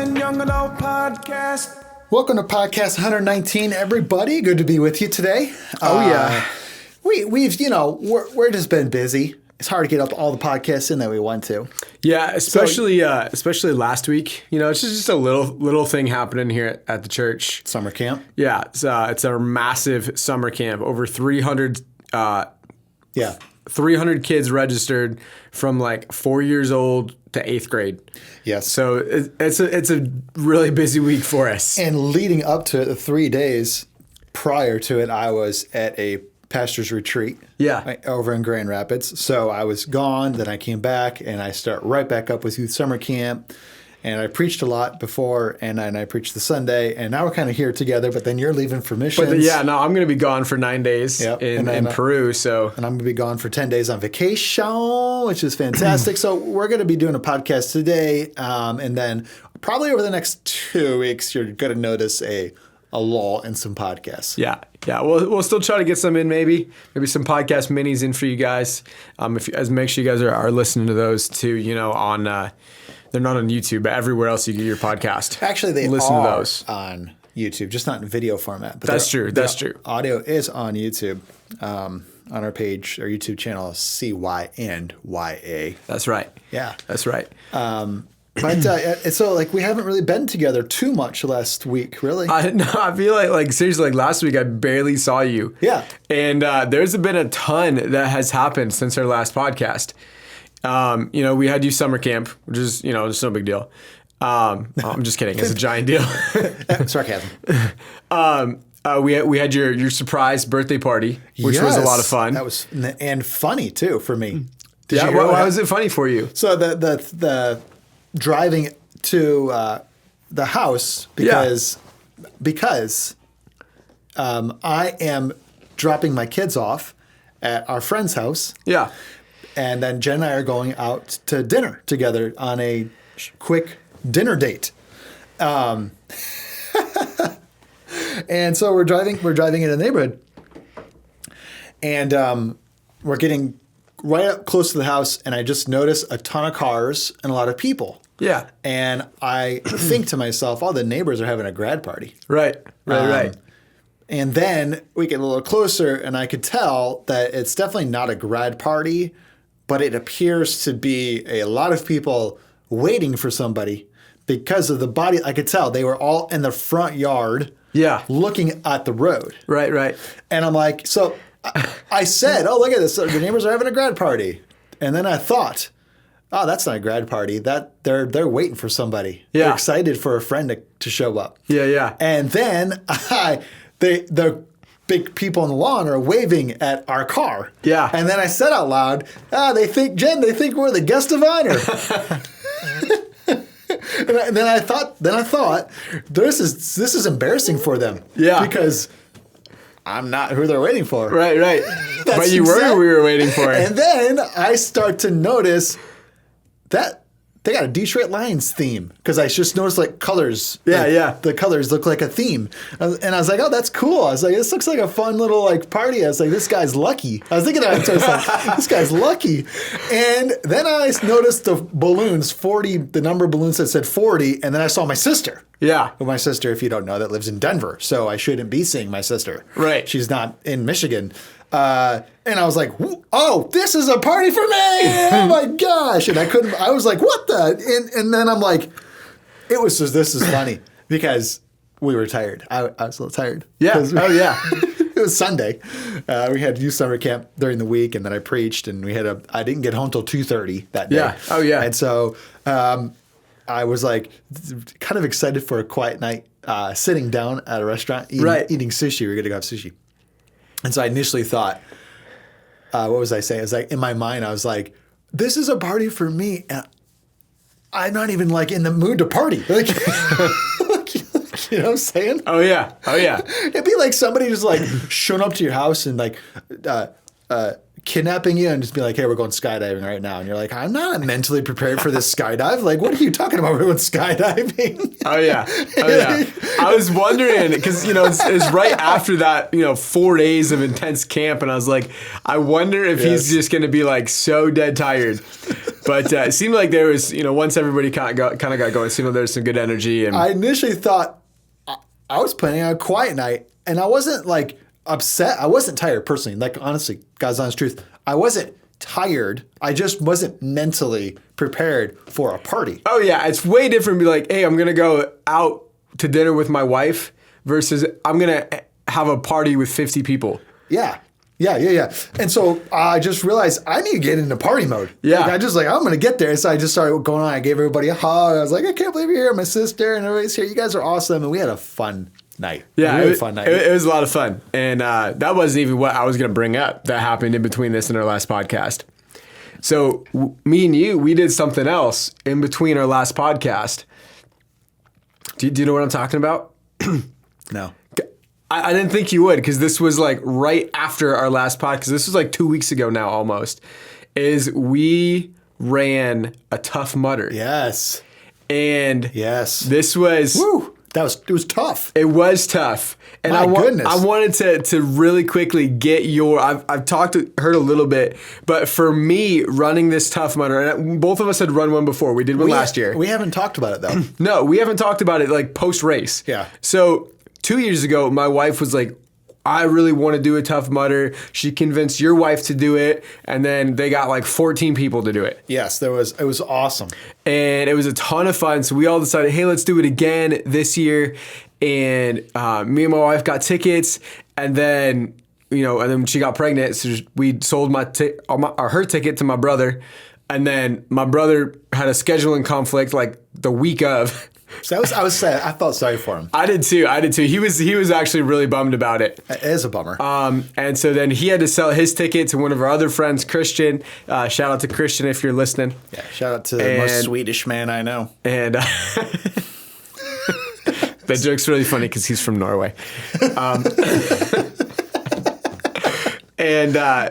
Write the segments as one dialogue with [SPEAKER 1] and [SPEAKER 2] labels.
[SPEAKER 1] and Young Adult Podcast.
[SPEAKER 2] Welcome to podcast 119, everybody. Good to be with you today. We've we're just been busy. It's hard to get up all the podcasts in that we want to.
[SPEAKER 3] Yeah, especially last week. It's just a little thing happening here at the church.
[SPEAKER 2] Summer camp.
[SPEAKER 3] Yeah, it's our massive summer camp. Over 300. 300 kids registered from like 4 years old to 8th grade.
[SPEAKER 2] Yes.
[SPEAKER 3] So it's a really busy week for us.
[SPEAKER 2] And leading up to it, the 3 days prior to it, I was at a pastor's retreat.
[SPEAKER 3] Yeah.
[SPEAKER 2] Over in Grand Rapids. So I was gone, then I came back, and I start right back up with youth summer camp. And I preached a lot before, and then I preached the Sunday, and now we're kind of here together, but then you're leaving for missions.
[SPEAKER 3] I'm going to be gone for 9 days in Peru. So,
[SPEAKER 2] and I'm going to be gone for 10 days on vacation, which is fantastic. So we're going to be doing a podcast today, and then probably over the next 2 weeks, you're going to notice a lull in some podcasts.
[SPEAKER 3] Yeah. We'll still try to get some in, maybe some podcast minis in for you guys. Make sure you guys are listening to those too. On they're not on YouTube, but everywhere else you get your podcast.
[SPEAKER 2] Actually, they
[SPEAKER 3] listen
[SPEAKER 2] are
[SPEAKER 3] to those
[SPEAKER 2] on YouTube, just not in video format. But
[SPEAKER 3] that's true.
[SPEAKER 2] Audio is on YouTube, on our page, our YouTube channel, CY&YA.
[SPEAKER 3] That's right.
[SPEAKER 2] Yeah,
[SPEAKER 3] that's right.
[SPEAKER 2] But so we haven't really been together too much last week, really.
[SPEAKER 3] I feel like seriously, last week I barely saw you.
[SPEAKER 2] Yeah.
[SPEAKER 3] And there's been a ton that has happened since our last podcast. We had you summer camp, which is, just no big deal. I'm just kidding. It's a giant deal.
[SPEAKER 2] Sarcasm.
[SPEAKER 3] We had your surprise birthday party, which was a lot of fun.
[SPEAKER 2] That was and funny too for me.
[SPEAKER 3] Why was it funny for you?
[SPEAKER 2] So the driving to the house because I am dropping my kids off at our friend's house.
[SPEAKER 3] Yeah.
[SPEAKER 2] And then Jen and I are going out to dinner together on a quick dinner date. And so we're driving in the neighborhood. And we're getting right up close to the house, and I just notice a ton of cars and a lot of people.
[SPEAKER 3] Yeah.
[SPEAKER 2] And I think to myself, the neighbors are having a grad party.
[SPEAKER 3] Right.
[SPEAKER 2] And then we get a little closer, and I could tell that it's definitely not a grad party, but it appears to be a lot of people waiting for somebody because of the body. I could tell they were all in the front yard looking at the road.
[SPEAKER 3] Right.
[SPEAKER 2] And I'm like, so I said, look at this. The neighbors are having a grad party. And then I thought, that's not a grad party. That they're waiting for somebody.
[SPEAKER 3] Yeah.
[SPEAKER 2] They're excited for a friend to show up.
[SPEAKER 3] Yeah.
[SPEAKER 2] And then the big people on the lawn are waving at our car. Yeah. And then I said out loud, they think we're the guest of honor. and then I thought, this is embarrassing for them. Yeah. Because I'm not who they're waiting for.
[SPEAKER 3] Right. But you were who we were waiting for.
[SPEAKER 2] And then I start to notice that they got a Detroit Lions theme because I just noticed colors.
[SPEAKER 3] Yeah.
[SPEAKER 2] The colors look like a theme. And I was like, that's cool. I was like, this looks like a fun little party. I was like, this guy's lucky. I was thinking that. So I was like, this guy's lucky. And then I noticed the balloons, 40, the number of balloons that said 40. And then I saw my sister.
[SPEAKER 3] Yeah.
[SPEAKER 2] Well, my sister, if you don't know, that lives in Denver. So I shouldn't be seeing my sister.
[SPEAKER 3] Right.
[SPEAKER 2] She's not in Michigan. And I was like, this is a party for me. Oh my gosh. And I was like, what the? And then I'm like, this is funny because we were tired. I was a little tired.
[SPEAKER 3] Yeah.
[SPEAKER 2] Yeah. It was Sunday. We had youth summer camp during the week, and then I preached, and I didn't get home till 2:30 that day.
[SPEAKER 3] Yeah. Oh yeah.
[SPEAKER 2] And so, I was kind of excited for a quiet night, sitting down at a restaurant, eating sushi. We were going to go have sushi. And so I initially thought, what was I saying? It was in my mind, I was like, this is a party for me. And I'm not even in the mood to party. You know what I'm saying?
[SPEAKER 3] Oh, yeah.
[SPEAKER 2] It'd be like somebody just showing up to your house and kidnapping you and just be like, hey, we're going skydiving right now. And you're like, I'm not mentally prepared for this skydive. What are you talking about? We're going skydiving.
[SPEAKER 3] Oh, yeah. I was wondering, because, it's right after that, 4 days of intense camp. And I was like, I wonder if he's just going to be so dead tired. But it seemed like there was, once everybody kind of got going, it seemed like there was some good energy. And
[SPEAKER 2] I initially thought I was planning on a quiet night, and I wasn't like upset. I wasn't tired personally. Like, honestly, God's honest truth, I wasn't tired. I just wasn't mentally prepared for a party.
[SPEAKER 3] Oh yeah, it's way different to be like, hey, I'm gonna go out to dinner with my wife versus I'm gonna have a party with 50 people.
[SPEAKER 2] Yeah. And so I just realized I need to get into party mode.
[SPEAKER 3] Yeah.
[SPEAKER 2] Like, I'm going to get there. And so I just started going on. I gave everybody a hug. I was like, I can't believe you're here. My sister and everybody's here. You guys are awesome. And we had a fun night.
[SPEAKER 3] Yeah.
[SPEAKER 2] Really fun night.
[SPEAKER 3] It was a lot of fun. And that wasn't even what I was going to bring up that happened in between this and our last podcast. So me and you, we did something else in between our last podcast. Do you know what I'm talking about?
[SPEAKER 2] No.
[SPEAKER 3] I didn't think you would, because this was like right after our last podcast. This was like 2 weeks ago now almost. Is we ran a Tough Mudder.
[SPEAKER 2] Yes.
[SPEAKER 3] And
[SPEAKER 2] yes.
[SPEAKER 3] This was...
[SPEAKER 2] Woo! It was tough.
[SPEAKER 3] It was tough. And
[SPEAKER 2] goodness.
[SPEAKER 3] I wanted to really quickly get your... I've heard a little bit, but for me, running this Tough Mudder, and both of us had run one before. We did one last year.
[SPEAKER 2] We haven't talked about it, though.
[SPEAKER 3] No, we haven't talked about it like post-race.
[SPEAKER 2] Yeah.
[SPEAKER 3] So 2 years ago, my wife was like, I really want to do a Tough Mudder. She convinced your wife to do it, and then they got like 14 people to do it.
[SPEAKER 2] Yes, it was awesome.
[SPEAKER 3] And it was a ton of fun. So we all decided, hey, let's do it again this year. And me and my wife got tickets, and then she got pregnant, so we sold her ticket to my brother, and then my brother had a scheduling conflict like the week of.
[SPEAKER 2] So I was sad. I felt sorry for him.
[SPEAKER 3] I did too. He was actually really bummed about it.
[SPEAKER 2] It is a bummer.
[SPEAKER 3] And so then he had to sell his ticket to one of our other friends, Christian. Shout out to Christian if you're listening.
[SPEAKER 2] Yeah, shout out to the most Swedish man I know.
[SPEAKER 3] And that joke's really funny because he's from Norway.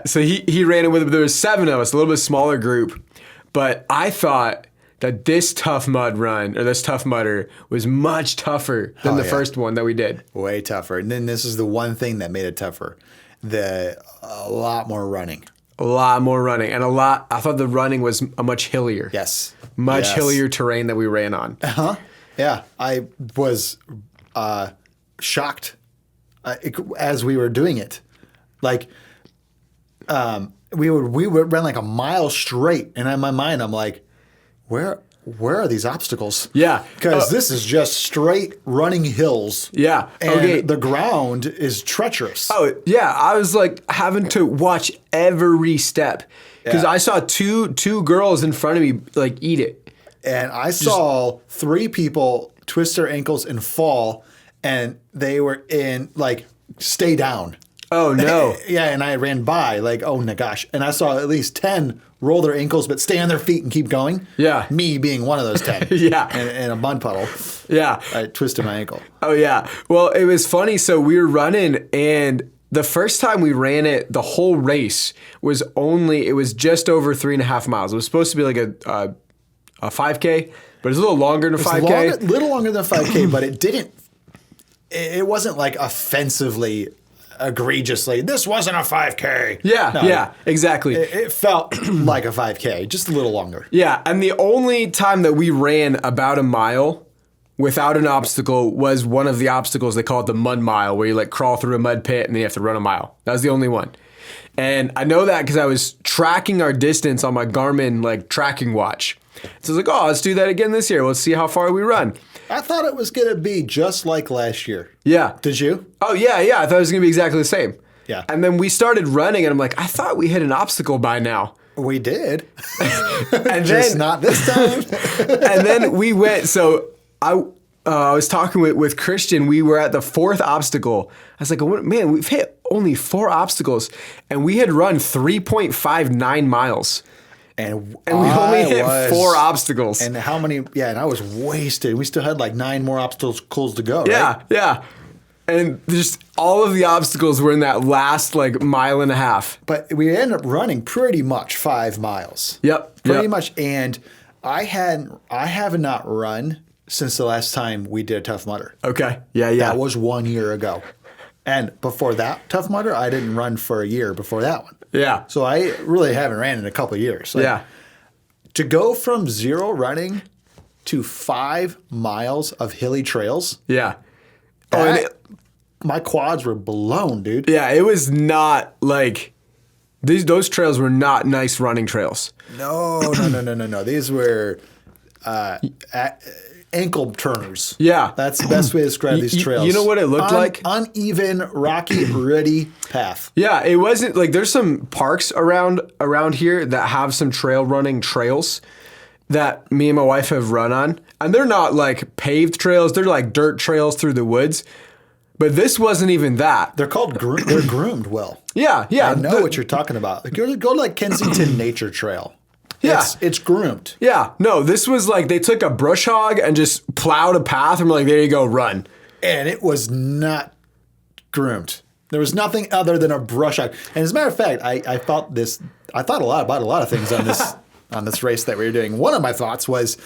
[SPEAKER 3] So he ran it with, there was 7 of us, a little bit smaller group. But I thought that this Tough Mudder was much tougher than the first one that we did.
[SPEAKER 2] Way tougher. And then this is the one thing that made it tougher. A lot more running.
[SPEAKER 3] A lot more running. And I thought the running was a much hillier.
[SPEAKER 2] Yes.
[SPEAKER 3] Much hillier terrain that we ran on.
[SPEAKER 2] Uh-huh. Yeah. I was shocked as we were doing it. Like, we would run like a mile straight. And in my mind, I'm like, where are these obstacles?
[SPEAKER 3] Yeah.
[SPEAKER 2] Because this is just straight running hills.
[SPEAKER 3] Yeah.
[SPEAKER 2] And the ground is treacherous.
[SPEAKER 3] Oh, yeah. I was like having to watch every step because I saw two girls in front of me like eat it.
[SPEAKER 2] And I saw 3 people twist their ankles and fall, and they were in like stay down.
[SPEAKER 3] Oh, no.
[SPEAKER 2] Yeah, and I ran by like, oh my gosh. And I saw at least 10 roll their ankles but stay on their feet and keep going.
[SPEAKER 3] Yeah.
[SPEAKER 2] Me being one of those 10.
[SPEAKER 3] Yeah.
[SPEAKER 2] In a mud puddle.
[SPEAKER 3] Yeah.
[SPEAKER 2] I twisted my ankle.
[SPEAKER 3] Oh, yeah. Well, it was funny. So we were running, and the first time we ran it, the whole race was just over 3.5 miles. It was supposed to be like a 5K, but it's a little longer than a 5K.
[SPEAKER 2] A little longer than a 5K, but it wasn't like offensively egregiously, this wasn't a 5K.
[SPEAKER 3] Yeah, no, yeah, exactly.
[SPEAKER 2] It felt like a 5K, just a little longer.
[SPEAKER 3] Yeah, and the only time that we ran about a mile without an obstacle was one of the obstacles. They call it the mud mile, where you like crawl through a mud pit and then you have to run a mile. That was the only one. And I know that because I was tracking our distance on my Garmin like tracking watch. So I was like, oh, let's do that again this year. Let's see how far we run.
[SPEAKER 2] I thought it was going to be just like last year.
[SPEAKER 3] Yeah.
[SPEAKER 2] Did you?
[SPEAKER 3] Oh, yeah. I thought it was going to be exactly the same.
[SPEAKER 2] Yeah.
[SPEAKER 3] And then we started running, and I'm like, I thought we hit an obstacle by now.
[SPEAKER 2] We did.
[SPEAKER 3] And
[SPEAKER 2] just
[SPEAKER 3] then,
[SPEAKER 2] not this time.
[SPEAKER 3] And then we went, so I was talking with Christian. We were at the 4th obstacle. I was like, man, we've hit only 4 obstacles, and we had run 3.59 miles.
[SPEAKER 2] And
[SPEAKER 3] we only hit 4 obstacles.
[SPEAKER 2] And how many? Yeah, and I was wasted. We still had like 9 more obstacles to go, right?
[SPEAKER 3] Yeah. And just all of the obstacles were in that last like mile and a half.
[SPEAKER 2] But we ended up running pretty much 5 miles.
[SPEAKER 3] Yep.
[SPEAKER 2] Pretty much. And I have not run since the last time we did a Tough Mudder.
[SPEAKER 3] Okay. Yeah.
[SPEAKER 2] That was 1 year ago. And before that Tough Mudder, I didn't run for a year before that one.
[SPEAKER 3] Yeah.
[SPEAKER 2] So I really haven't ran in a couple of years. Like,
[SPEAKER 3] yeah.
[SPEAKER 2] to go from 0 running to 5 miles of hilly trails.
[SPEAKER 3] Yeah.
[SPEAKER 2] My quads were blown, dude.
[SPEAKER 3] Yeah, it was not like those trails were not nice running trails.
[SPEAKER 2] No. These were ankle turners.
[SPEAKER 3] Yeah.
[SPEAKER 2] That's the best way to describe these trails.
[SPEAKER 3] You know what it looked like?
[SPEAKER 2] Uneven, rocky, ruddy path.
[SPEAKER 3] Yeah, it wasn't like there's some parks around here that have some trail running trails that me and my wife have run on. And they're not like paved trails, they're like dirt trails through the woods. But this wasn't even that.
[SPEAKER 2] They're called they're groomed well.
[SPEAKER 3] Yeah.
[SPEAKER 2] I know what you're talking about. Like, go to like Kensington Nature Trail.
[SPEAKER 3] Yeah.
[SPEAKER 2] It's groomed.
[SPEAKER 3] Yeah. No, this was like they took a brush hog and just plowed a path and were like, there you go, run.
[SPEAKER 2] And it was not groomed. There was nothing other than a brush hog. And as a matter of fact, I thought a lot about a lot of things on this on this race that we were doing. One of my thoughts was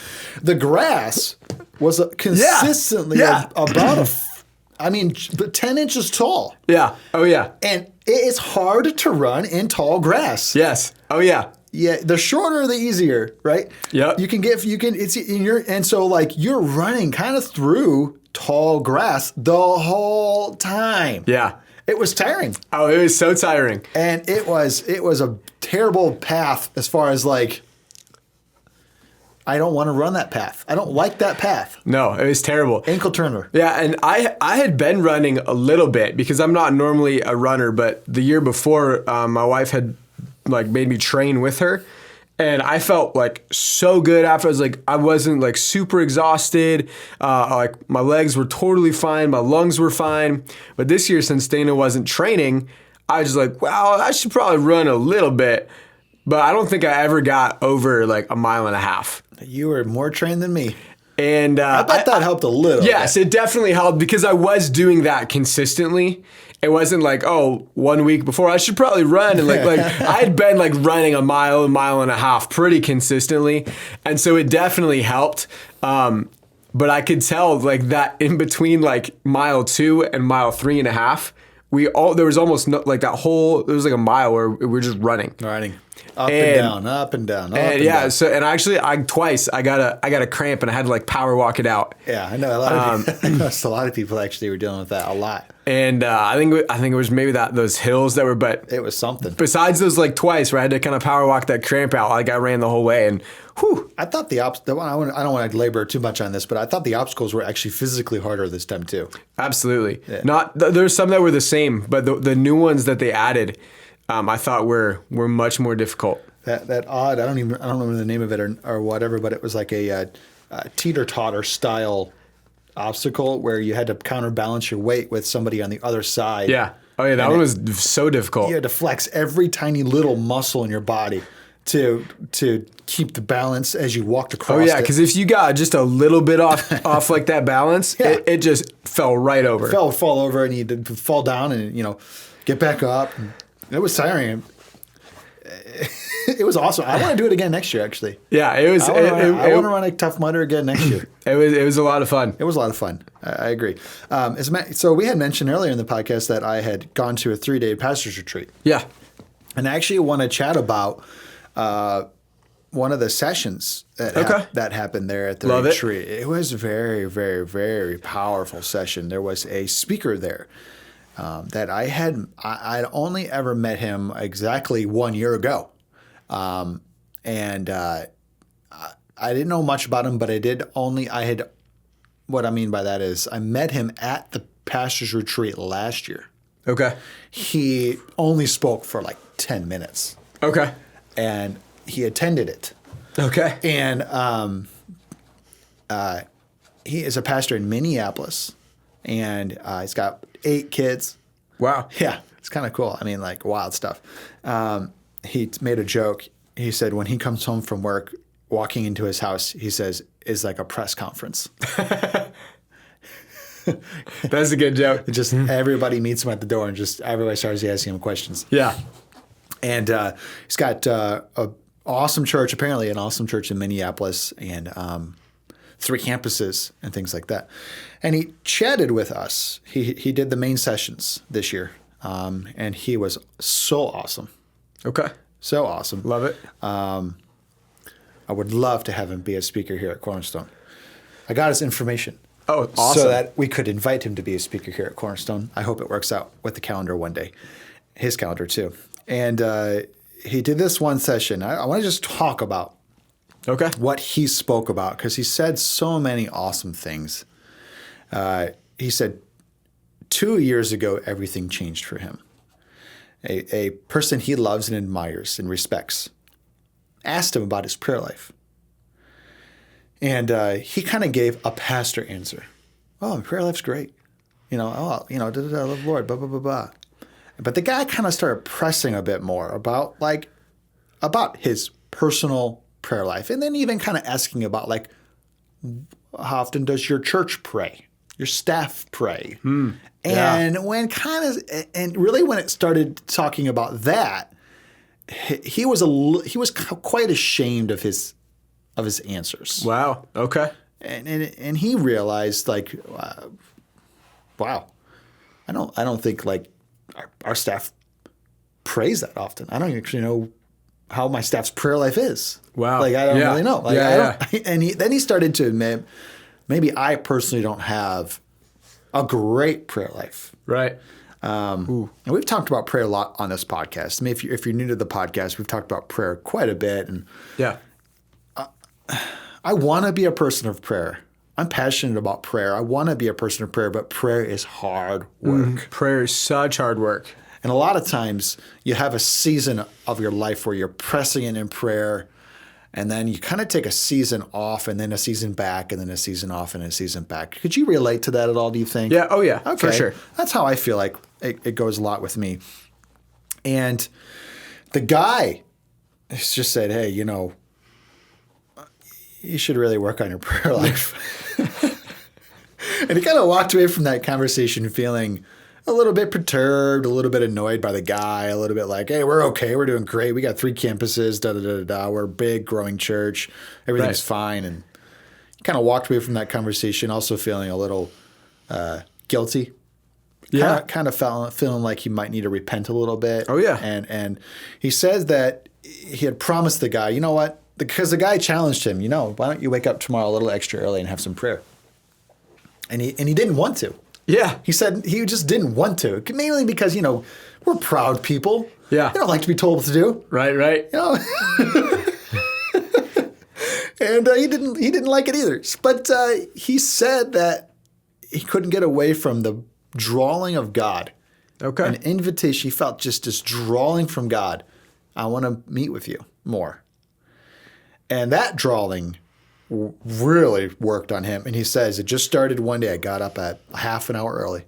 [SPEAKER 2] the grass was consistently about 10 inches tall.
[SPEAKER 3] Yeah. Oh, yeah.
[SPEAKER 2] And it is hard to run in tall grass.
[SPEAKER 3] Yes. Oh, yeah.
[SPEAKER 2] Yeah, the shorter the easier, right?
[SPEAKER 3] Yep.
[SPEAKER 2] So like you're running kind of through tall grass the whole time.
[SPEAKER 3] Yeah.
[SPEAKER 2] It was tiring.
[SPEAKER 3] Oh, it was so tiring.
[SPEAKER 2] And it was a terrible path as far as like I don't want to run that path. I don't like that path.
[SPEAKER 3] No, it was terrible.
[SPEAKER 2] Ankle turner.
[SPEAKER 3] Yeah, and I had been running a little bit because I'm not normally a runner, but the year before, my wife had like made me train with her, and I felt like so good after. I wasn't like super exhausted. Like my legs were totally fine, my lungs were fine. But this year, since Dana wasn't training, I was like, well, I should probably run a little bit. But I don't think I ever got over like a mile and a half.
[SPEAKER 2] You were more trained than me.
[SPEAKER 3] And
[SPEAKER 2] I bet that helped a little.
[SPEAKER 3] Yes, it definitely helped because I was doing that consistently. It wasn't like, 1 week before I should probably run. And like I had been like running a mile and a half pretty consistently. And so it definitely helped. But I could tell like that in between like mile 2 and mile 3.5, there was almost there was like a mile where we were just running.
[SPEAKER 2] Up and down, up and down, up and
[SPEAKER 3] yeah,
[SPEAKER 2] down.
[SPEAKER 3] So and actually, twice I got a cramp and I had to like power walk it out.
[SPEAKER 2] Yeah, I know a lot of people actually were dealing with that a lot.
[SPEAKER 3] And I think it was maybe those hills that were, but
[SPEAKER 2] it was something.
[SPEAKER 3] Besides those like twice where I had to kind of power walk that cramp out, like I ran the whole way and whew.
[SPEAKER 2] I thought I don't want to labor too much on this, but I thought the obstacles were actually physically harder this time too.
[SPEAKER 3] Absolutely. Yeah. There's some that were the same, but the new ones that they added, I thought were much more difficult.
[SPEAKER 2] That odd, I don't remember the name of it or whatever, but it was like a teeter-totter style obstacle where you had to counterbalance your weight with somebody on the other side.
[SPEAKER 3] Yeah. Oh yeah, that one was so difficult.
[SPEAKER 2] You had to flex every tiny little muscle in your body to keep the balance as you walked across.
[SPEAKER 3] Oh yeah, because if you got just a little bit off like that balance, it just fell right over.
[SPEAKER 2] Fall over, and you had to fall down and get back up. It was tiring. It was awesome. I want to do it again next year, actually.
[SPEAKER 3] Yeah, it was.
[SPEAKER 2] I want to run a Tough Mudder again next year.
[SPEAKER 3] It was a lot of fun.
[SPEAKER 2] It was a lot of fun. I agree. So we had mentioned earlier in the podcast that I had gone to a 3-day pastor's retreat.
[SPEAKER 3] Yeah.
[SPEAKER 2] And I actually want to chat about one of the sessions that happened there at the retreat. It was a very, very, very powerful session. There was a speaker there that I'd only ever met him exactly 1 year ago. I didn't know much about him, but what I mean by that is I met him at the pastor's retreat last year.
[SPEAKER 3] Okay.
[SPEAKER 2] He only spoke for like 10 minutes.
[SPEAKER 3] Okay.
[SPEAKER 2] And he attended it.
[SPEAKER 3] Okay.
[SPEAKER 2] And he is a pastor in Minneapolis, and he's got 8 kids.
[SPEAKER 3] Wow.
[SPEAKER 2] Yeah, it's kind of cool. I mean, like wild stuff. He made a joke. He said when he comes home from work, walking into his house, he says, is like a press conference.
[SPEAKER 3] That's a good joke.
[SPEAKER 2] Just everybody meets him at the door and just everybody starts asking him questions.
[SPEAKER 3] Yeah.
[SPEAKER 2] And he's got an awesome church in Minneapolis, and 3 campuses and things like that. And he chatted with us. He did the main sessions this year, and he was so awesome.
[SPEAKER 3] Okay.
[SPEAKER 2] So awesome.
[SPEAKER 3] Love it.
[SPEAKER 2] I would love to have him be a speaker here at Cornerstone. I got his information.
[SPEAKER 3] Oh, awesome.
[SPEAKER 2] So that we could invite him to be a speaker here at Cornerstone. I hope it works out with the calendar one day. His calendar, too. And he did this one session. I want to just talk about what he spoke about, because he said so many awesome things. He said 2 years ago, everything changed for him. A person he loves and admires and respects asked him about his prayer life. And he kind of gave a pastor answer. Oh, my prayer life's great. I love the Lord, blah, blah, blah, blah. But the guy kind of started pressing a bit more about his personal prayer life. And then even kind of asking about, how often does your church pray? Your staff pray? And when it started talking about that, he was quite ashamed of his answers.
[SPEAKER 3] Wow. Okay.
[SPEAKER 2] And he realized wow, I don't think our staff prays that often. I don't actually know how my staff's prayer life is.
[SPEAKER 3] Wow.
[SPEAKER 2] I don't really know. And then he started to admit, maybe I personally don't have a great prayer life.
[SPEAKER 3] Right.
[SPEAKER 2] And we've talked about prayer a lot on this podcast. I mean, if you're new to the podcast, we've talked about prayer quite a bit. And I want to be a person of prayer. I'm passionate about prayer. I want to be a person of prayer, but prayer is hard work.
[SPEAKER 3] Prayer is such hard work.
[SPEAKER 2] And a lot of times you have a season of your life where you're pressing in prayer, and then you kind of take a season off, and then a season back, and then a season off, and a season back. Could you relate to that at all, do you think?
[SPEAKER 3] Yeah. Oh, yeah.
[SPEAKER 2] Okay.
[SPEAKER 3] For sure.
[SPEAKER 2] That's how I feel like it goes a lot with me. And the guy just said, hey, you should really work on your prayer life. And he kind of walked away from that conversation feeling a little bit perturbed, a little bit annoyed by the guy, a little bit like, hey, we're okay. We're doing great. We got 3 campuses, da-da-da-da-da. We're a big, growing church. Everything's fine. And he kind of walked away from that conversation also feeling a little guilty.
[SPEAKER 3] Yeah.
[SPEAKER 2] Kind of feeling like he might need to repent a little bit.
[SPEAKER 3] Oh, yeah.
[SPEAKER 2] And he says that he had promised the guy, you know what? Because the guy challenged him, why don't you wake up tomorrow a little extra early and have some prayer? And he didn't want to.
[SPEAKER 3] Yeah.
[SPEAKER 2] He said he just didn't want to, mainly because, we're proud people.
[SPEAKER 3] Yeah.
[SPEAKER 2] We don't like to be told what to do.
[SPEAKER 3] Right.
[SPEAKER 2] And he didn't like it either. But he said that he couldn't get away from the drawing of God.
[SPEAKER 3] Okay.
[SPEAKER 2] An invitation. He felt just this drawing from God. I want to meet with you more. And that drawing really worked on him. And he says, it just started one day. I got up at half an hour early,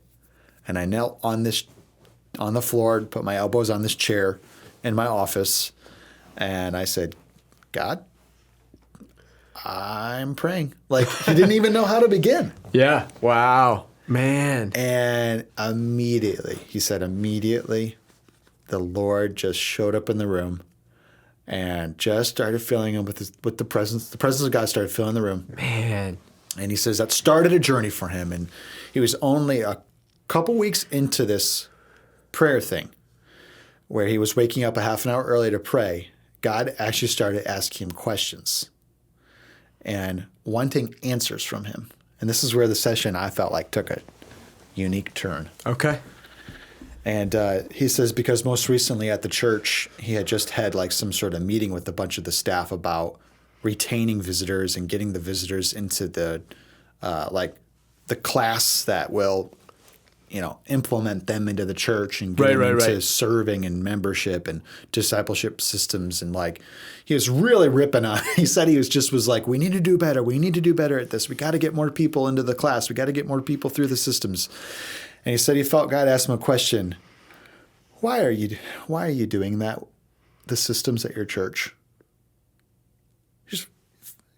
[SPEAKER 2] and I knelt on the floor, put my elbows on this chair in my office, and I said, God, I'm praying. He didn't even know how to begin.
[SPEAKER 3] Yeah. Wow. Man.
[SPEAKER 2] And immediately, the Lord just showed up in the room and just started filling him with the presence. The presence of God started filling the room.
[SPEAKER 3] Man.
[SPEAKER 2] And he says that started a journey for him. And he was only a couple weeks into this prayer thing where he was waking up a half an hour early to pray. God actually started asking him questions and wanting answers from him. And this is where the session I felt like took a unique turn.
[SPEAKER 3] Okay.
[SPEAKER 2] And he says because most recently at the church, he had just had some sort of meeting with a bunch of the staff about retaining visitors and getting the visitors into the class that will, implement them into the church and get them into serving and membership and discipleship systems. And he was really ripping on. He said he was like, we need to do better. We need to do better at this. We got to get more people into the class. We got to get more people through the systems. And he said he felt God asked him a question. Why are you doing that? The systems at your church.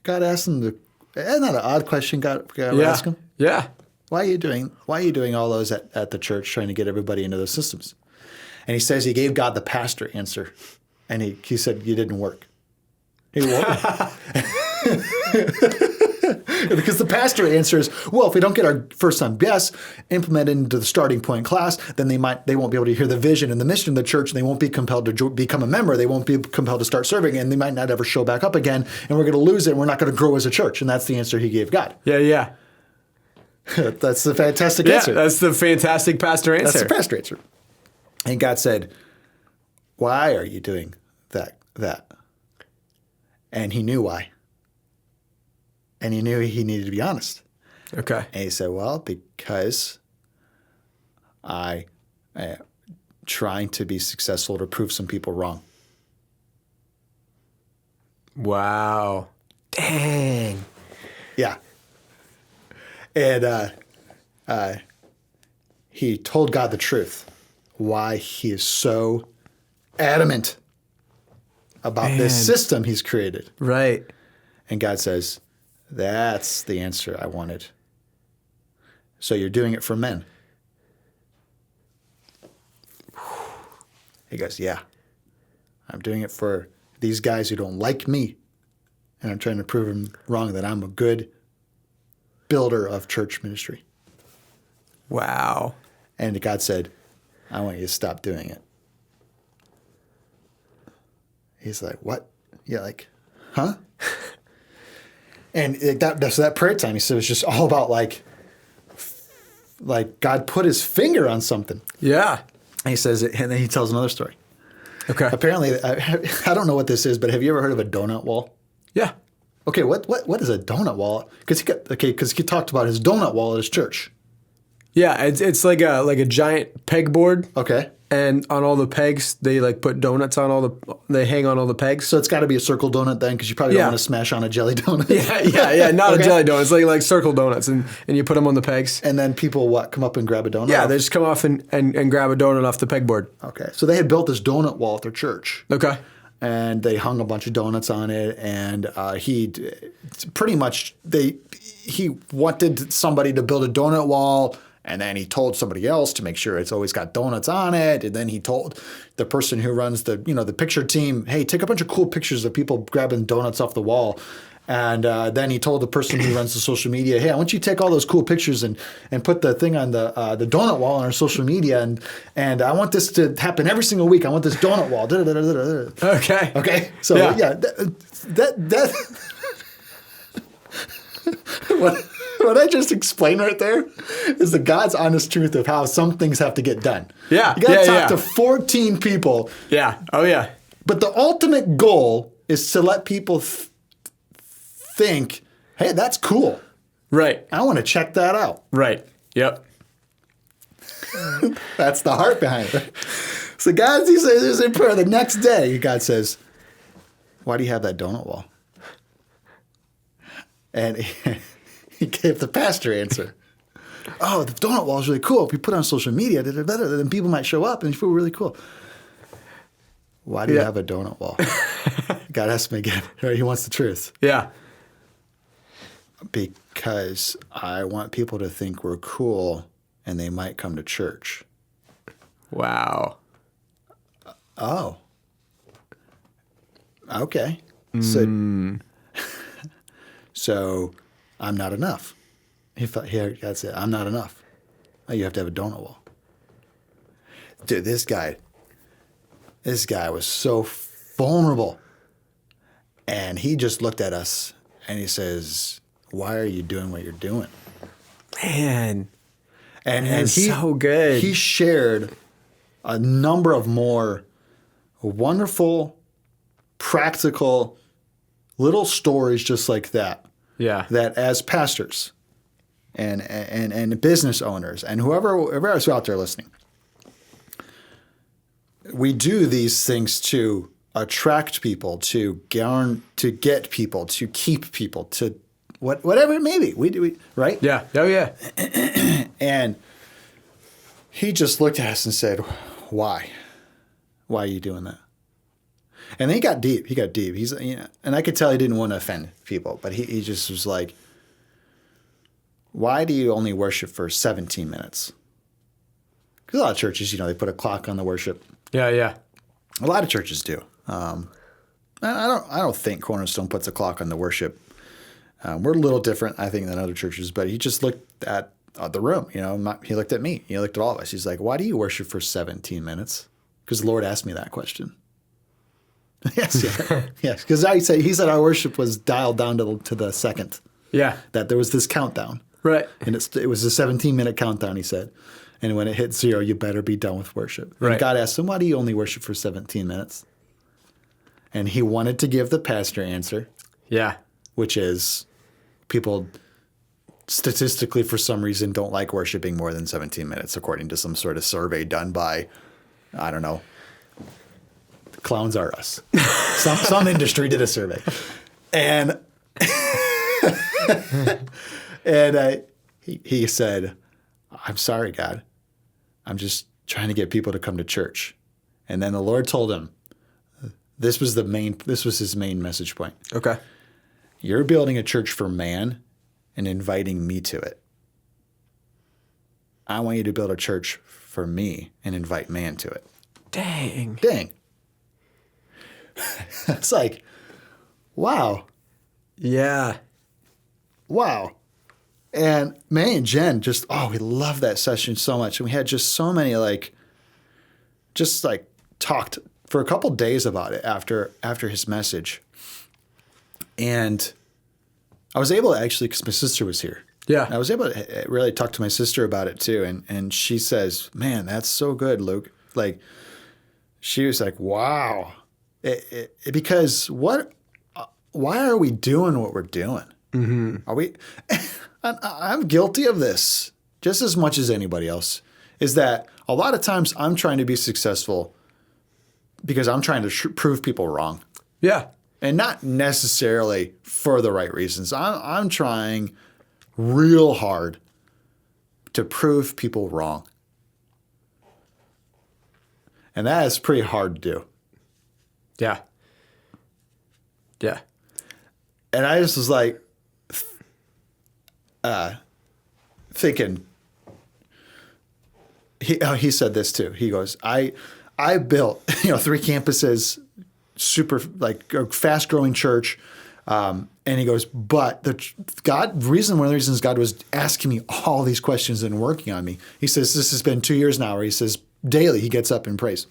[SPEAKER 2] God asked him isn't that an odd question God asked him?
[SPEAKER 3] Yeah.
[SPEAKER 2] Why are you doing all those at the church, trying to get everybody into those systems? And he says he gave God the pastor answer. And he said, you didn't work. He won't. Because the pastor answers, well, if we don't get our first time guests implemented into the starting point class, then they won't be able to hear the vision and the mission of the church, and they won't be compelled to become a member. They won't be compelled to start serving, and they might not ever show back up again, and we're going to lose it, and we're not going to grow as a church. And that's the answer he gave God.
[SPEAKER 3] Yeah.
[SPEAKER 2] That's the fantastic answer.
[SPEAKER 3] That's the fantastic pastor answer.
[SPEAKER 2] That's the pastor answer. And God said, why are you doing that? And he knew why. And he knew he needed to be honest.
[SPEAKER 3] Okay.
[SPEAKER 2] And he said, well, because I am trying to be successful to prove some people wrong.
[SPEAKER 3] Wow. Dang.
[SPEAKER 2] Yeah. And he told God the truth, why he is so adamant about this system he's created.
[SPEAKER 3] Right.
[SPEAKER 2] And God says, that's the answer I wanted. So you're doing it for men. He goes, yeah. I'm doing it for these guys who don't like me. And I'm trying to prove them wrong that I'm a good builder of church ministry.
[SPEAKER 3] Wow.
[SPEAKER 2] And God said, I want you to stop doing it. He's like, what? Yeah, like, huh? And so that prayer time, he said, it was just all about like God put his finger on something.
[SPEAKER 3] Yeah.
[SPEAKER 2] And he says it, and then he tells another story.
[SPEAKER 3] Okay.
[SPEAKER 2] Apparently, I don't know what this is, but have you ever heard of a donut wall?
[SPEAKER 3] Yeah.
[SPEAKER 2] Okay, what is a donut wall? Because he talked about his donut wall at his church.
[SPEAKER 3] Yeah, it's like a giant pegboard.
[SPEAKER 2] Okay.
[SPEAKER 3] And on all the pegs, they like put donuts on they hang on all the pegs.
[SPEAKER 2] So it's got to be a circle donut then, because you probably don't want to smash on a jelly donut.
[SPEAKER 3] Yeah. Not a jelly donut. It's like circle donuts, and you put them on the pegs.
[SPEAKER 2] And then people come up and grab a donut?
[SPEAKER 3] Yeah, they just come off and grab a donut off the pegboard.
[SPEAKER 2] Okay. So they had built this donut wall at their church.
[SPEAKER 3] Okay.
[SPEAKER 2] And they hung a bunch of donuts on it, and he wanted somebody to build a donut wall. And then he told somebody else to make sure it's always got donuts on it. And then he told the person who runs the picture team, hey, take a bunch of cool pictures of people grabbing donuts off the wall. And then he told the person who runs the social media, hey, I want you to take all those cool pictures and put the thing on the donut wall on our social media. And I want this to happen every single week. I want this donut wall.
[SPEAKER 3] Okay.
[SPEAKER 2] Okay. So, yeah that what I just explained right there is the God's honest truth of how some things have to get done.
[SPEAKER 3] Yeah.
[SPEAKER 2] You got to talk to 14 people.
[SPEAKER 3] Yeah. Oh, yeah.
[SPEAKER 2] But the ultimate goal is to let people think, hey, that's cool.
[SPEAKER 3] Right.
[SPEAKER 2] I want to check that out.
[SPEAKER 3] Right. Yep.
[SPEAKER 2] That's the heart behind it. So God, he says in prayer the next day, God says, why do you have that donut wall? And he gave the pastor answer. Oh, the donut wall is really cool. If we put it on social media, then people might show up and feel really cool. Why do you have a donut wall? God asked me again. Right? He wants the truth.
[SPEAKER 3] Yeah.
[SPEAKER 2] Because I want people to think we're cool and they might come to church.
[SPEAKER 3] Wow.
[SPEAKER 2] Oh. Okay. So I'm not enough. God said, I'm not enough. You have to have a donut wall. Dude, this guy was so vulnerable. And he just looked at us and he says, why are you doing what you're doing?
[SPEAKER 3] Man.
[SPEAKER 2] And
[SPEAKER 3] he's so good.
[SPEAKER 2] He shared a number of more wonderful, practical little stories just like that.
[SPEAKER 3] Yeah.
[SPEAKER 2] That as pastors and business owners and whoever else out there listening, we do these things to attract people, to get people, to keep people, to whatever it may be. We do, right?
[SPEAKER 3] Yeah. Oh, yeah.
[SPEAKER 2] And he just looked at us and said, why? Why are you doing that? And then he got deep. He's, and I could tell he didn't want to offend people, but he just was like, why do you only worship for 17 minutes? Because a lot of churches, they put a clock on the worship.
[SPEAKER 3] Yeah.
[SPEAKER 2] A lot of churches do. I don't think Cornerstone puts a clock on the worship. We're a little different, I think, than other churches, but he just looked at the room. He looked at me. He looked at all of us. He's like, why do you worship for 17 minutes? Because the Lord asked me that question. Yes. Because he said our worship was dialed down to the second.
[SPEAKER 3] Yeah.
[SPEAKER 2] That there was this countdown.
[SPEAKER 3] Right.
[SPEAKER 2] And it was a 17-minute countdown, he said. And when it hit 0, you better be done with worship.
[SPEAKER 3] Right.
[SPEAKER 2] And God asked him, why do you only worship for 17 minutes? And he wanted to give the pastor answer.
[SPEAKER 3] Yeah.
[SPEAKER 2] Which is people statistically, for some reason, don't like worshiping more than 17 minutes, according to some sort of survey done by, I don't know, Clowns Are Us. Some industry did a survey. And he said, I'm sorry, God. I'm just trying to get people to come to church. And then the Lord told him, this was his main message point.
[SPEAKER 3] Okay.
[SPEAKER 2] You're building a church for man and inviting me to it. I want you to build a church for me and invite man to it.
[SPEAKER 3] Dang.
[SPEAKER 2] It's like, wow.
[SPEAKER 3] Yeah.
[SPEAKER 2] Wow. And May and Jen we loved that session so much. And we had just so many talked for a couple days about it after his message. And I was able to actually, because my sister was here.
[SPEAKER 3] Yeah.
[SPEAKER 2] I was able to really talk to my sister about it too. And she says, man, that's so good, Luke. Like, she was like, wow. Because why are we doing what we're doing? Mm-hmm. Are we? I'm guilty of this just as much as anybody else. Is that a lot of times I'm trying to be successful because I'm trying to prove people wrong.
[SPEAKER 3] Yeah.
[SPEAKER 2] And not necessarily for the right reasons. I'm trying real hard to prove people wrong. And that is pretty hard to do.
[SPEAKER 3] Yeah. Yeah.
[SPEAKER 2] And I just was like, thinking, he said this too. He goes, I built 3 campuses, super fast growing church. And he goes, but one of the reasons God was asking me all these questions and working on me, he says, this has been 2 years now, where he says daily he gets up and prays.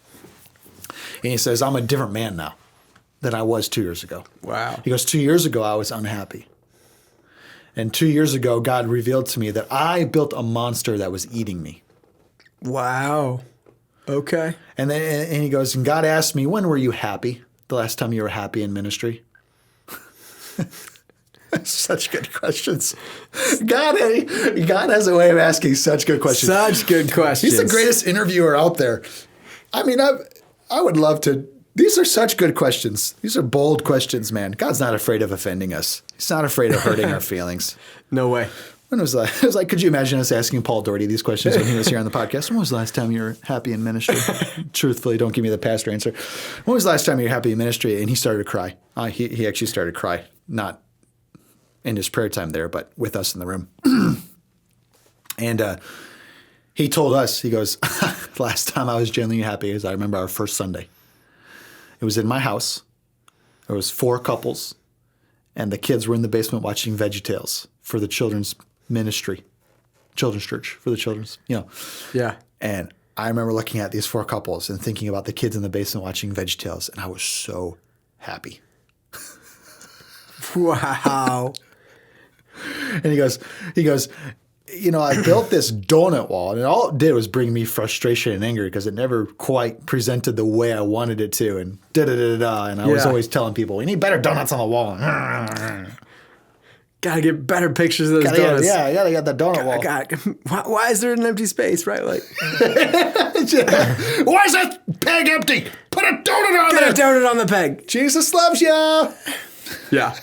[SPEAKER 2] And he says, I'm a different man now than I was 2 years ago.
[SPEAKER 3] Wow.
[SPEAKER 2] He goes, 2 years ago, I was unhappy. And 2 years ago, God revealed to me that I built a monster that was eating me.
[SPEAKER 3] Wow. Okay.
[SPEAKER 2] And he goes, and God asked me, when were you happy? The last time you were happy in ministry? Such good questions. God has a way of asking such good questions.
[SPEAKER 3] Such good questions.
[SPEAKER 2] He's the greatest interviewer out there. I mean, I would love to. These are such good questions. These are bold questions, man. God's not afraid of offending us. He's not afraid of hurting our feelings.
[SPEAKER 3] No way.
[SPEAKER 2] When was that? It was like, could you imagine us asking Paul Doherty these questions when he was here on the podcast? When was the last time you were happy in ministry? Truthfully, don't give me the pastor answer. When was the last time you were happy in ministry? And he started to cry. He actually started to cry, not in his prayer time there, but with us in the room. And he told us, he goes, last time I was genuinely happy is I remember our first Sunday. It was in my house. There was 4 couples, and the kids were in the basement watching VeggieTales for the children's ministry, children's church for the children's,
[SPEAKER 3] Yeah.
[SPEAKER 2] And I remember looking at these 4 couples and thinking about the kids in the basement watching VeggieTales, and I was so happy.
[SPEAKER 3] Wow.
[SPEAKER 2] And he goes, I built this donut wall, and all it did was bring me frustration and anger because it never quite presented the way I wanted it to, and da-da-da-da-da. And I was always telling people, we need better donuts on the wall.
[SPEAKER 3] Gotta get better pictures of those donuts.
[SPEAKER 2] Yeah, I gotta get that donut wall.
[SPEAKER 3] Why is there an empty space, right? Like,
[SPEAKER 2] why is that peg empty? Put a donut on there.
[SPEAKER 3] Get a donut on the peg.
[SPEAKER 2] Jesus loves ya.
[SPEAKER 3] Yeah.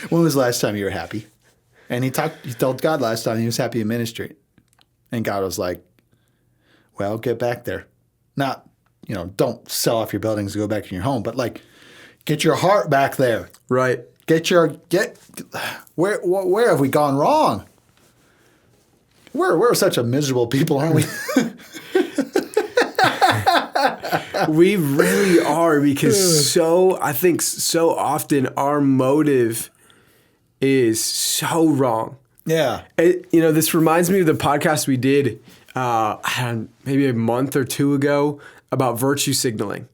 [SPEAKER 2] When was the last time you were happy? And he told God last time he was happy in ministry. And God was like, well, get back there. Not, don't sell off your buildings and go back in your home, but get your heart back there.
[SPEAKER 3] Right.
[SPEAKER 2] Where have we gone wrong? We're such a miserable people, aren't we?
[SPEAKER 3] We really are, because I think so often our motive is so wrong.
[SPEAKER 2] Yeah.
[SPEAKER 3] This reminds me of the podcast we did maybe a month or two ago about virtue signaling.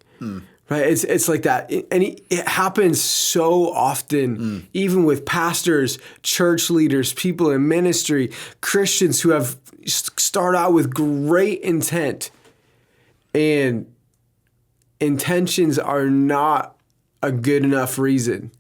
[SPEAKER 3] Right? It's like that. It happens so often, even with pastors, church leaders, people in ministry, Christians who have start out with great intent, and intentions are not a good enough reason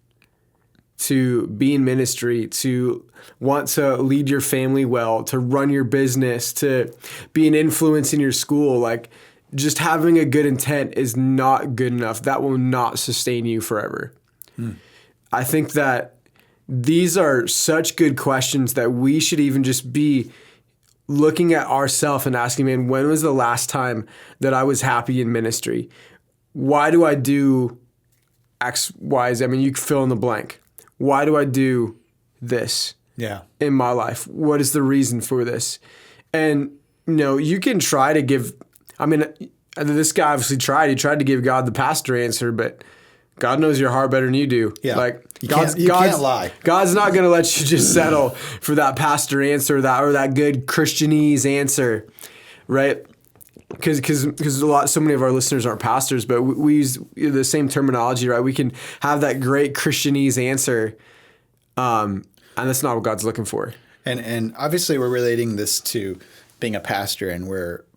[SPEAKER 3] to be in ministry, to want to lead your family well, to run your business, to be an influence in your school. Like, just having a good intent is not good enough. That will not sustain you forever. I think that these are such good questions that we should even just be looking at ourselves and asking, man, when was the last time that I was happy in ministry? Why do I do X, Y, Z? I mean, you can fill in the blank. Why do I do this in my life? What is the reason for this? And, you can try to give, this guy obviously tried. He tried to give God the pastor answer, but God knows your heart better than you do.
[SPEAKER 2] Yeah.
[SPEAKER 3] Like,
[SPEAKER 2] you can't lie.
[SPEAKER 3] God's not going to let you just settle for that pastor answer, or that good Christianese answer, right? Because so many of our listeners aren't pastors, but we use the same terminology, right? We can have that great Christianese answer, and that's not what God's looking for.
[SPEAKER 2] And obviously we're relating this to being a pastor, and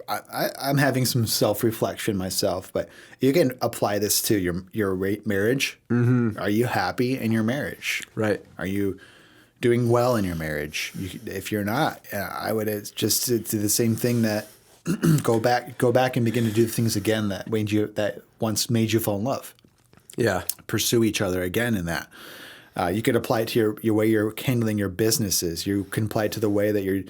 [SPEAKER 2] I'm having some self-reflection myself, but you can apply this to your marriage. Mm-hmm. Are you happy in your marriage?
[SPEAKER 3] Right.
[SPEAKER 2] Are you doing well in your marriage? If you're not, I would just do the same thing, that go back and begin to do the things again that once made you fall in love.
[SPEAKER 3] Yeah.
[SPEAKER 2] Pursue each other again in that. You could apply it to your way you're handling your businesses. You can apply it to the way that your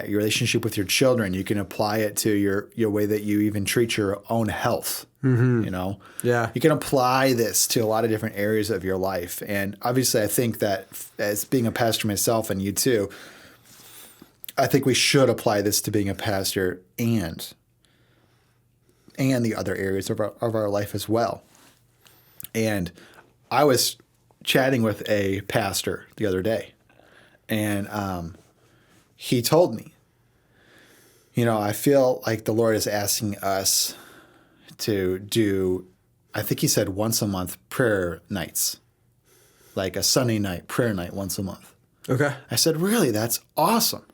[SPEAKER 2] relationship with your children. You can apply it to your way that you even treat your own health. Mm-hmm.
[SPEAKER 3] Yeah.
[SPEAKER 2] You can apply this to a lot of different areas of your life. And obviously, I think that as being a pastor myself, and you too, I think we should apply this to being a pastor and the other areas of our life as well. And I was chatting with a pastor the other day, and he told me, I feel like the Lord is asking us to do, I think he said once a month prayer nights, like a Sunday night prayer night once a month.
[SPEAKER 3] Okay.
[SPEAKER 2] I said, really? That's awesome.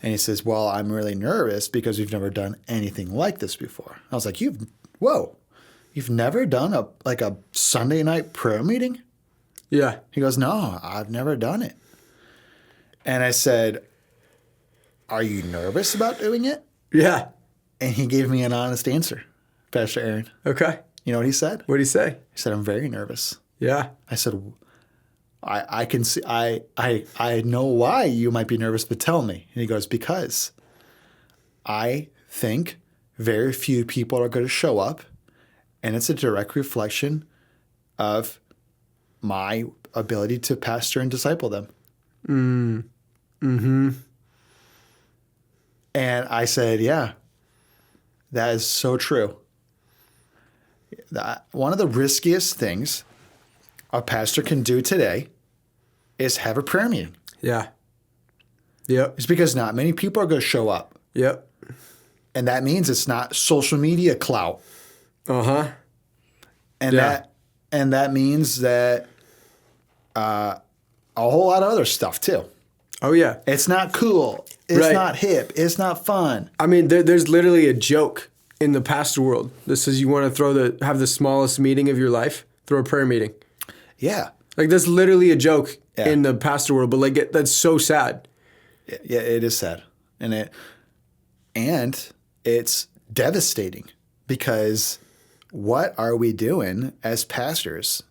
[SPEAKER 2] And he says, well, I'm really nervous because we've never done anything like this before. I was like, you've never done a Sunday night prayer meeting?
[SPEAKER 3] Yeah.
[SPEAKER 2] He goes, no, I've never done it. And I said, are you nervous about doing it?
[SPEAKER 3] Yeah.
[SPEAKER 2] And he gave me an honest answer, Pastor Aaron.
[SPEAKER 3] Okay.
[SPEAKER 2] You know what he said?
[SPEAKER 3] What did he say?
[SPEAKER 2] He said, I'm very nervous.
[SPEAKER 3] Yeah.
[SPEAKER 2] I said, I can see, I know why you might be nervous, but tell me. And he goes, because I think very few people are going to show up, and it's a direct reflection of my ability to pastor and disciple them. Mm-hmm. And I said, yeah, that is so true. One of the riskiest things a pastor can do today is have a prayer meeting.
[SPEAKER 3] Yeah. Yep.
[SPEAKER 2] It's because not many people are going to show up.
[SPEAKER 3] Yep.
[SPEAKER 2] And that means it's not social media clout.
[SPEAKER 3] Uh-huh.
[SPEAKER 2] And that means that a whole lot of other stuff too.
[SPEAKER 3] Oh, yeah.
[SPEAKER 2] It's not cool. It's
[SPEAKER 3] right.
[SPEAKER 2] not hip. It's not fun.
[SPEAKER 3] I mean, there's literally a joke in the pastor world that says you want to have the smallest meeting of your life, throw a prayer meeting.
[SPEAKER 2] Yeah.
[SPEAKER 3] Like, that's literally a joke in the pastor world, but like that's so sad.
[SPEAKER 2] Yeah, it is sad. And it's devastating, because what are we doing as pastors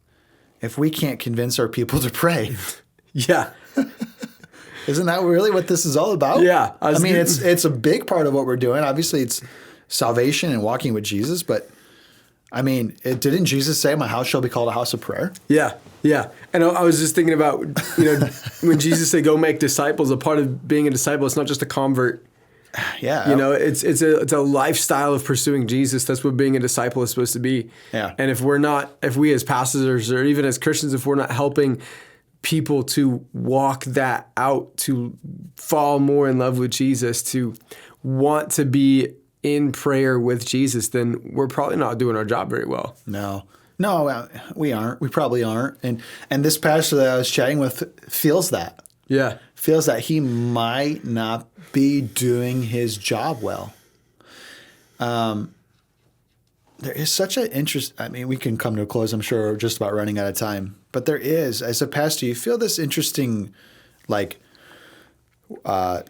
[SPEAKER 2] if we can't convince our people to pray?
[SPEAKER 3] Yeah.
[SPEAKER 2] Isn't that really what this is all about?
[SPEAKER 3] Yeah.
[SPEAKER 2] I mean, it's a big part of what we're doing. Obviously, it's salvation and walking with Jesus, but I mean, didn't Jesus say, my house shall be called a house of prayer?
[SPEAKER 3] Yeah. Yeah. And I was just thinking about, when Jesus said, go make disciples, a part of being a disciple, it's not just a convert.
[SPEAKER 2] Yeah.
[SPEAKER 3] You know, it's a lifestyle of pursuing Jesus. That's what being a disciple is supposed to be.
[SPEAKER 2] Yeah.
[SPEAKER 3] And if we as pastors or even as Christians, if we're not helping people to walk that out, to fall more in love with Jesus, to want to be in prayer with Jesus, then we're probably not doing our job very well.
[SPEAKER 2] No, we aren't. We probably aren't. And this pastor that I was chatting with feels that.
[SPEAKER 3] Yeah.
[SPEAKER 2] Feels that he might not be doing his job well. There is such an interest. I mean, we can come to a close. I'm sure we're just about running out of time. But there is, as a pastor, you feel this interesting, like, I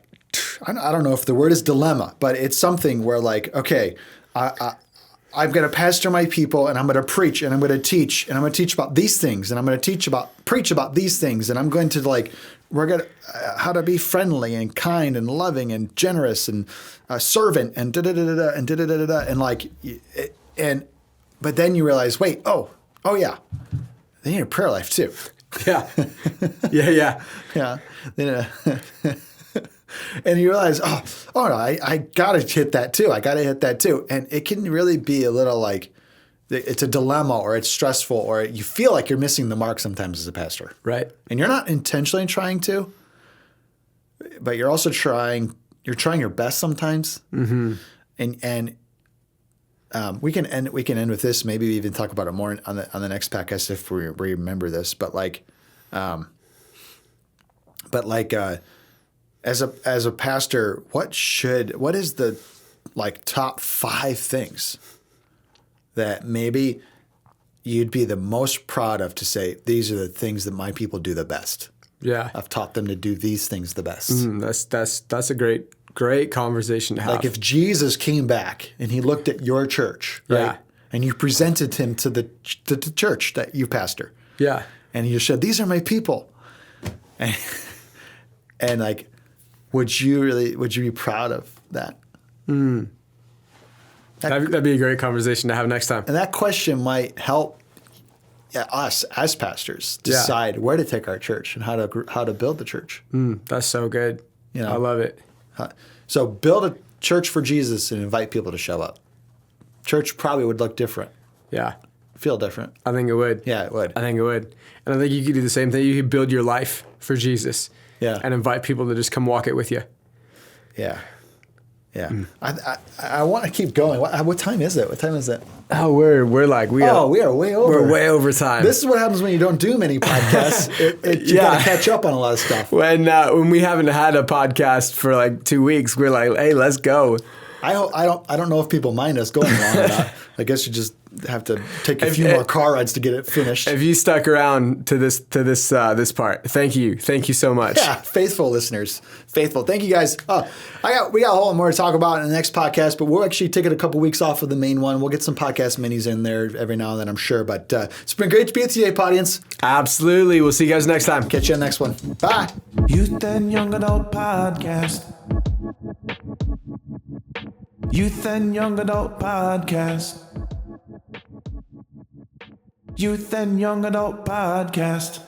[SPEAKER 2] don't know if the word is dilemma, but it's something where, like, okay, I'm going to pastor my people, and I'm going to preach, and I'm going to teach, and I'm going to teach about these things, and I'm going to preach about these things, and I'm going to, like, we're going to how to be friendly and kind and loving and generous and servant and da-da-da-da-da and da-da-da-da-da, and like, but then you realize, wait, oh yeah, they need a prayer life too.
[SPEAKER 3] Yeah. Yeah.
[SPEAKER 2] Yeah. And you realize, oh no, I got to hit that too. And it can really be a little like, it's a dilemma, or it's stressful, or you feel like you're missing the mark sometimes as a pastor.
[SPEAKER 3] Right.
[SPEAKER 2] And you're not intentionally trying to, but you're also trying your best sometimes. Mm-hmm. And we can end with this, maybe even talk about it more on the next podcast if we remember this, but as a pastor, what is the, like, top 5 things that maybe you'd be the most proud of to say, these are the things that my people do the best?
[SPEAKER 3] Yeah.
[SPEAKER 2] I've taught them to do these things the best.
[SPEAKER 3] That's a great conversation to have.
[SPEAKER 2] Like if Jesus came back and he looked at your church, right?
[SPEAKER 3] Yeah.
[SPEAKER 2] And you presented him to the church that you pastor.
[SPEAKER 3] Yeah. And
[SPEAKER 2] you said, these are my people. And like, would you be proud of that?
[SPEAKER 3] That'd be a great conversation to have next time.
[SPEAKER 2] And that question might help us as pastors decide where to take our church and how to build the church.
[SPEAKER 3] That's so good.
[SPEAKER 2] You know,
[SPEAKER 3] I love it.
[SPEAKER 2] So build a church for Jesus and invite people to show up. Church probably would look different.
[SPEAKER 3] Yeah.
[SPEAKER 2] Feel different.
[SPEAKER 3] I think it would.
[SPEAKER 2] Yeah, it would.
[SPEAKER 3] I think it would. And I think you could do the same thing. You could build your life for Jesus.
[SPEAKER 2] Yeah.
[SPEAKER 3] And invite people to just come walk it with you.
[SPEAKER 2] Yeah. Yeah. I want to keep going. What time is it?
[SPEAKER 3] Oh, we are way over.
[SPEAKER 2] We're
[SPEAKER 3] way over time.
[SPEAKER 2] This is what happens when you don't do many podcasts. You got to catch up on a lot of stuff.
[SPEAKER 3] When we haven't had a podcast for like 2 weeks, we're like, hey, let's go.
[SPEAKER 2] I don't know if people mind us going long or not. I guess you just have to take a few more car rides to get it finished.
[SPEAKER 3] If you stuck around to this part, thank you so much.
[SPEAKER 2] Yeah, faithful listeners, faithful. Thank you guys. We got a whole lot more to talk about in the next podcast, but we're actually taking a couple weeks off of the main one. We'll get some podcast minis in there every now and then, I'm sure. But it's been great to be with you today, audience.
[SPEAKER 3] Absolutely. We'll see you guys next time.
[SPEAKER 2] Catch you on the next one. Bye.
[SPEAKER 1] Youth and Young Adult Podcast. Youth and Young Adult Podcast. Youth and Young Adult Podcast.